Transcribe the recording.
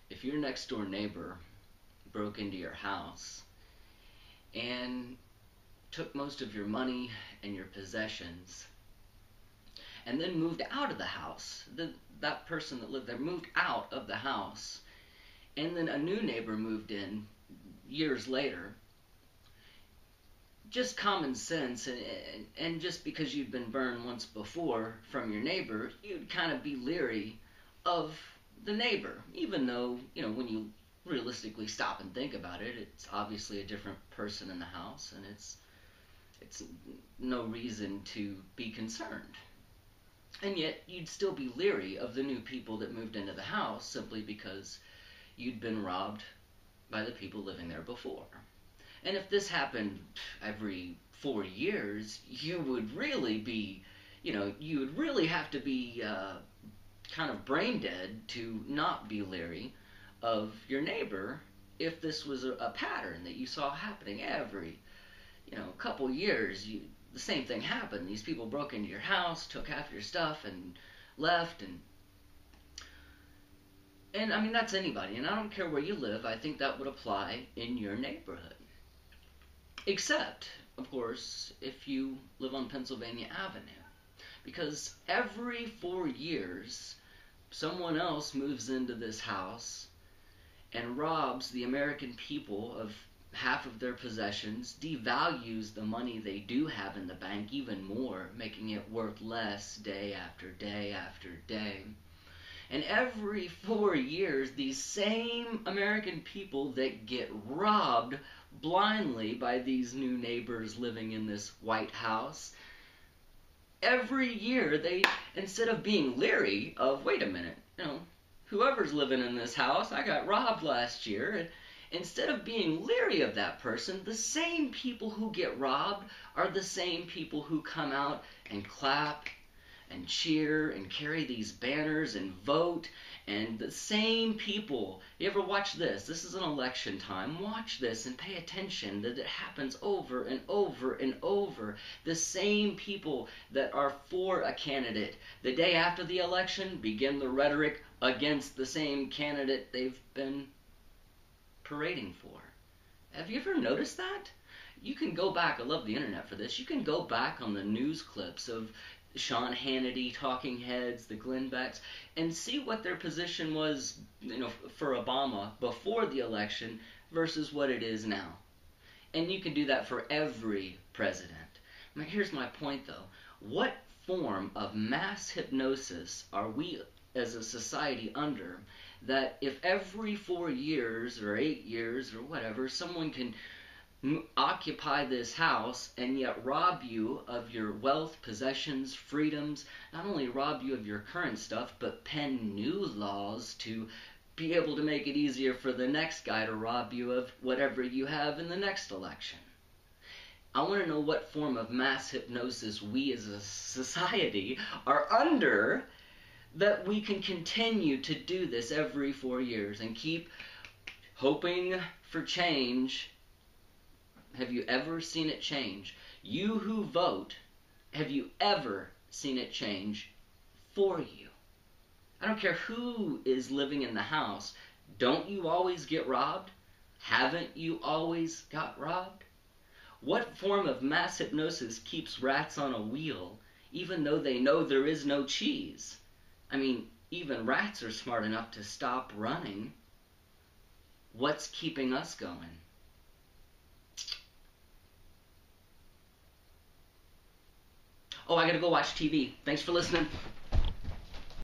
if your next door neighbor broke into your house and took most of your money and your possessions and then moved out of the house, that person that lived there moved out of the house, and then a new neighbor moved in years later, just common sense, and just because you'd been burned once before from your neighbor, you'd kind of be leery of the neighbor, even though, when you realistically stop and think about it, it's obviously a different person in the house, and it's no reason to be concerned. And yet you'd still be leery of the new people that moved into the house simply because you'd been robbed by the people living there before. And if this happened every 4 years, you would really be, you would really have to be kind of brain dead to not be leery of your neighbor if this was a pattern that you saw happening every, couple years. The same thing happened. These people broke into your house, took half your stuff, and left, and I mean, that's anybody, and I don't care where you live. I think that would apply in your neighborhood. Except, of course, if you live on Pennsylvania Avenue. Because every 4 years, someone else moves into this house and robs the American people of half of their possessions, devalues the money they do have in the bank even more, making it worth less day after day after day. And every 4 years, these same American people that get robbed blindly by these new neighbors living in this White House, every year they, instead of being leery of, wait a minute, whoever's living in this house, I got robbed last year, and instead of being leery of that person, the same people who get robbed are the same people who come out and clap and cheer and carry these banners and vote. And the same people, you ever watch this? This is an election time. Watch this and pay attention that it happens over and over and over. The same people that are for a candidate, the day after the election, begin the rhetoric against the same candidate they've been parading for. Have you ever noticed that? You can go back, I love the internet for this, you can go back on the news clips of Sean Hannity, Talking Heads, the Glenn Becks, and see what their position was, for Obama before the election versus what it is now. And you can do that for every president. Now, here's my point, though. What form of mass hypnosis are we as a society under that if every 4 years or 8 years or whatever, someone can occupy this house and yet rob you of your wealth, possessions, freedoms, not only rob you of your current stuff, but pen new laws to be able to make it easier for the next guy to rob you of whatever you have in the next election? I want to know what form of mass hypnosis we as a society are under that we can continue to do this every 4 years and keep hoping for change. Have you ever seen it change? You who vote, have you ever seen it change for you? I don't care who is living in the house. Don't you always get robbed? Haven't you always got robbed? What form of mass hypnosis keeps rats on a wheel even though they know there is no cheese? I mean, even rats are smart enough to stop running. What's keeping us going? Oh, I gotta go watch TV. Thanks for listening.